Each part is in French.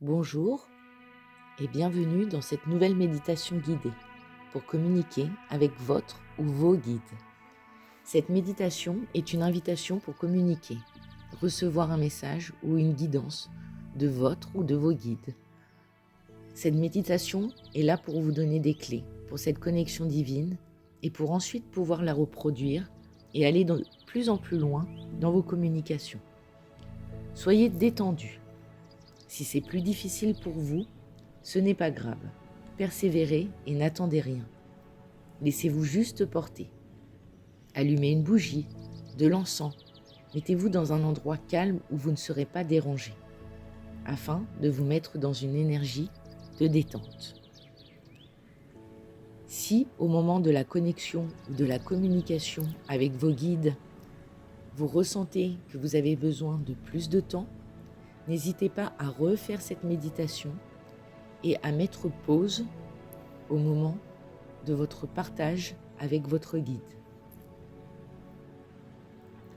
Bonjour et bienvenue dans cette nouvelle méditation guidée pour communiquer avec votre ou vos guides. Cette méditation est une invitation pour communiquer, recevoir un message ou une guidance de votre ou de vos guides. Cette méditation est là pour vous donner des clés pour cette connexion divine et pour ensuite pouvoir la reproduire et aller de plus en plus loin dans vos communications. Soyez détendus. Si c'est plus difficile pour vous, ce n'est pas grave. Persévérez et n'attendez rien. Laissez-vous juste porter. Allumez une bougie, de l'encens. Mettez-vous dans un endroit calme où vous ne serez pas dérangé, afin de vous mettre dans une énergie de détente. Si, au moment de la connexion ou de la communication avec vos guides, vous ressentez que vous avez besoin de plus de temps, n'hésitez pas à refaire cette méditation et à mettre pause au moment de votre partage avec votre guide.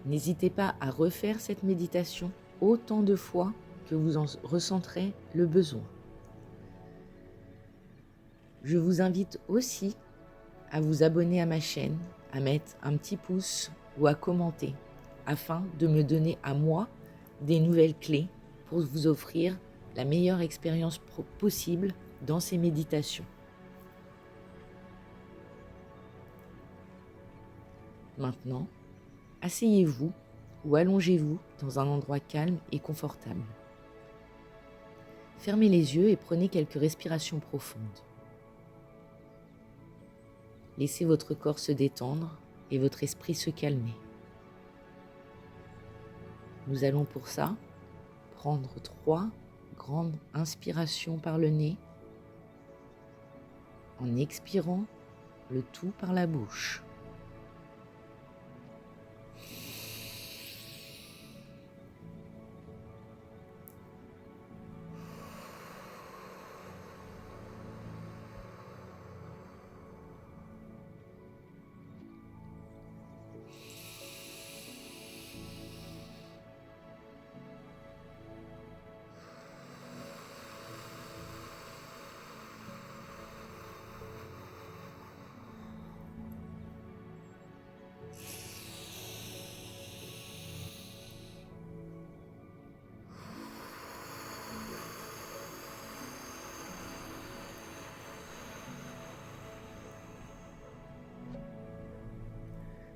N'hésitez pas à refaire cette méditation autant de fois que vous en ressentirez le besoin. Je vous invite aussi à vous abonner à ma chaîne, à mettre un petit pouce ou à commenter afin de me donner à moi des nouvelles clés pour vous offrir la meilleure expérience possible dans ces méditations. Maintenant, asseyez-vous ou allongez-vous dans un endroit calme et confortable. Fermez les yeux et prenez quelques respirations profondes. Laissez votre corps se détendre et votre esprit se calmer. Nous allons pour ça prendre 3 grandes inspirations par le nez en expirant le tout par la bouche.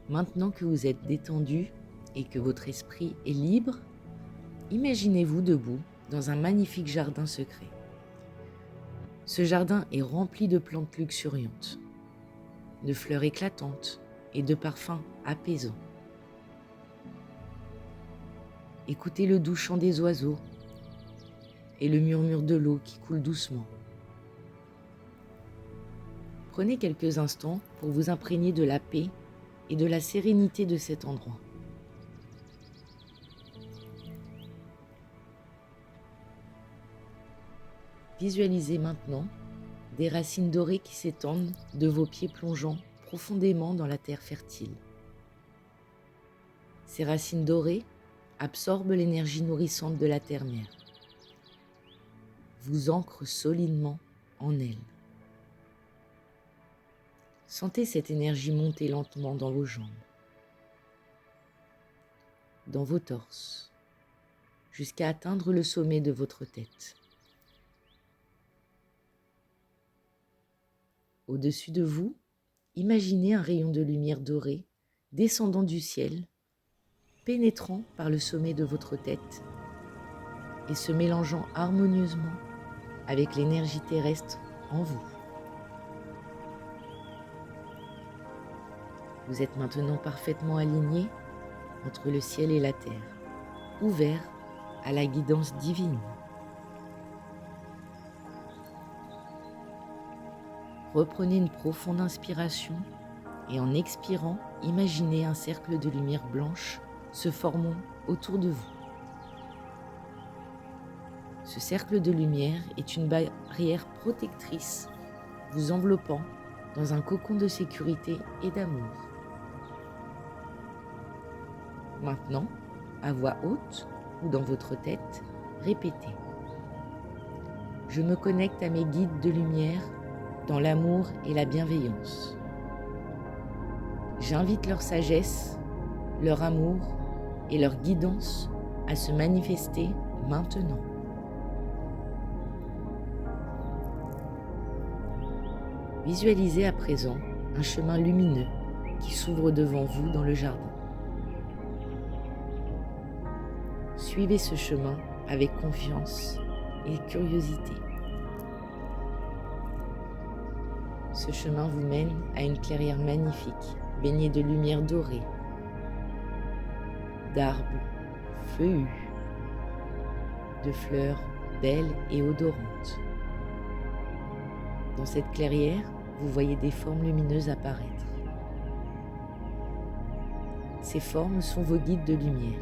Maintenant que vous êtes détendu et que votre esprit est libre, imaginez-vous debout dans un magnifique jardin secret. Ce jardin est rempli de plantes luxuriantes, de fleurs éclatantes et de parfums apaisants. Écoutez le doux chant des oiseaux et le murmure de l'eau qui coule doucement. Prenez quelques instants pour vous imprégner de la paix et de la sérénité de cet endroit. Visualisez maintenant des racines dorées qui s'étendent de vos pieds plongeant profondément dans la terre fertile. Ces racines dorées absorbent l'énergie nourrissante de la terre-mère, vous ancrent solidement en elle. Sentez cette énergie monter lentement dans vos jambes, dans vos torses, jusqu'à atteindre le sommet de votre tête. Au-dessus de vous, imaginez un rayon de lumière dorée descendant du ciel, pénétrant par le sommet de votre tête et se mélangeant harmonieusement avec l'énergie terrestre en vous. Vous êtes maintenant parfaitement aligné entre le ciel et la terre, ouvert à la guidance divine. Reprenez une profonde inspiration et en expirant, imaginez un cercle de lumière blanche se formant autour de vous. Ce cercle de lumière est une barrière protectrice vous enveloppant dans un cocon de sécurité et d'amour. Maintenant, à voix haute ou dans votre tête, répétez. Je me connecte à mes guides de lumière dans l'amour et la bienveillance. J'invite leur sagesse, leur amour et leur guidance à se manifester maintenant. Visualisez à présent un chemin lumineux qui s'ouvre devant vous dans le jardin. Suivez ce chemin avec confiance et curiosité. Ce chemin vous mène à une clairière magnifique, baignée de lumière dorée, d'arbres feuillus, de fleurs belles et odorantes. Dans cette clairière, vous voyez des formes lumineuses apparaître. Ces formes sont vos guides de lumière,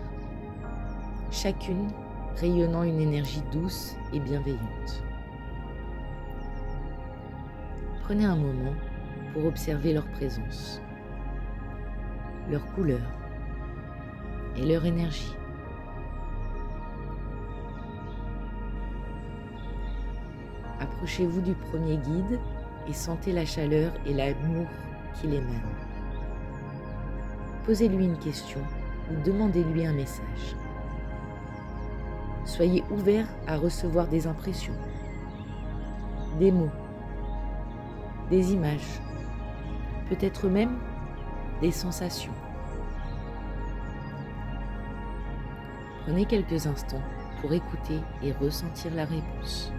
chacune rayonnant une énergie douce et bienveillante. Prenez un moment pour observer leur présence, leur couleur et leur énergie. Approchez-vous du premier guide et sentez la chaleur et l'amour qu'il émane. Posez-lui une question ou demandez-lui un message. Soyez ouvert à recevoir des impressions, des mots, des images, peut-être même des sensations. Prenez quelques instants pour écouter et ressentir la réponse.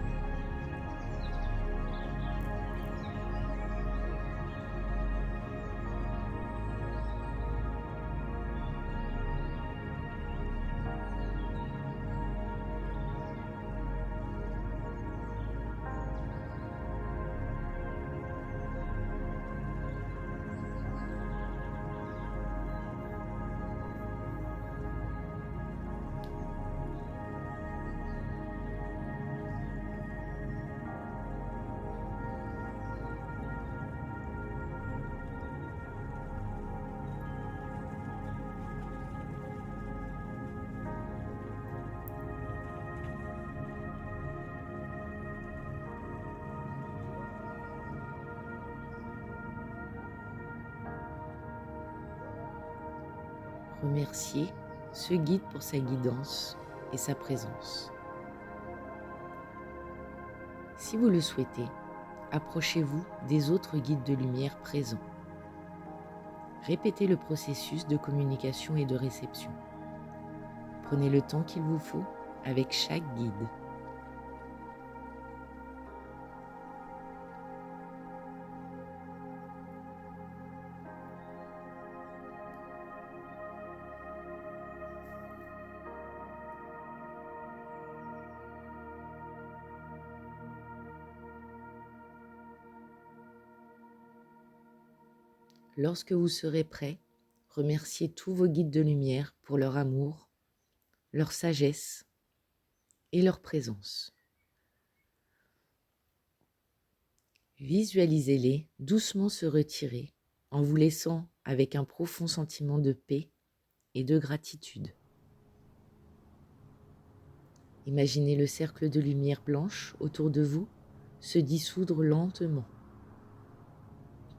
Remerciez ce guide pour sa guidance et sa présence. Si vous le souhaitez, approchez-vous des autres guides de lumière présents. Répétez le processus de communication et de réception. Prenez le temps qu'il vous faut avec chaque guide. Lorsque vous serez prêt, remerciez tous vos guides de lumière pour leur amour, leur sagesse et leur présence. Visualisez-les doucement se retirer en vous laissant avec un profond sentiment de paix et de gratitude. Imaginez le cercle de lumière blanche autour de vous se dissoudre lentement,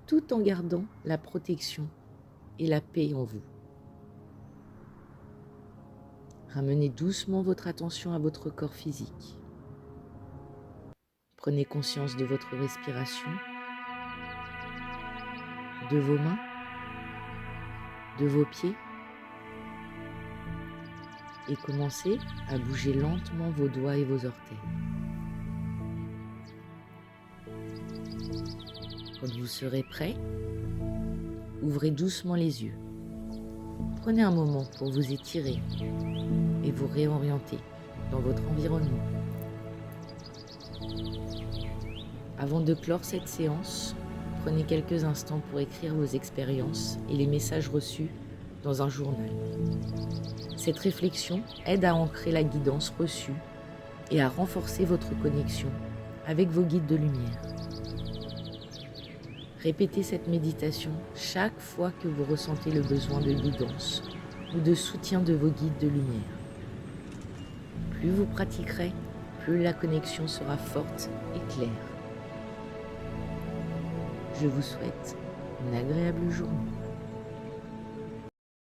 tout en gardant la protection et la paix en vous. Ramenez doucement votre attention à votre corps physique. Prenez conscience de votre respiration, de vos mains, de vos pieds et commencez à bouger lentement vos doigts et vos orteils. Quand vous serez prêt, ouvrez doucement les yeux. Prenez un moment pour vous étirer et vous réorienter dans votre environnement. Avant de clore cette séance, prenez quelques instants pour écrire vos expériences et les messages reçus dans un journal. Cette réflexion aide à ancrer la guidance reçue et à renforcer votre connexion avec vos guides de lumière. Répétez cette méditation chaque fois que vous ressentez le besoin de guidance ou de soutien de vos guides de lumière. Plus vous pratiquerez, plus la connexion sera forte et claire. Je vous souhaite une agréable journée.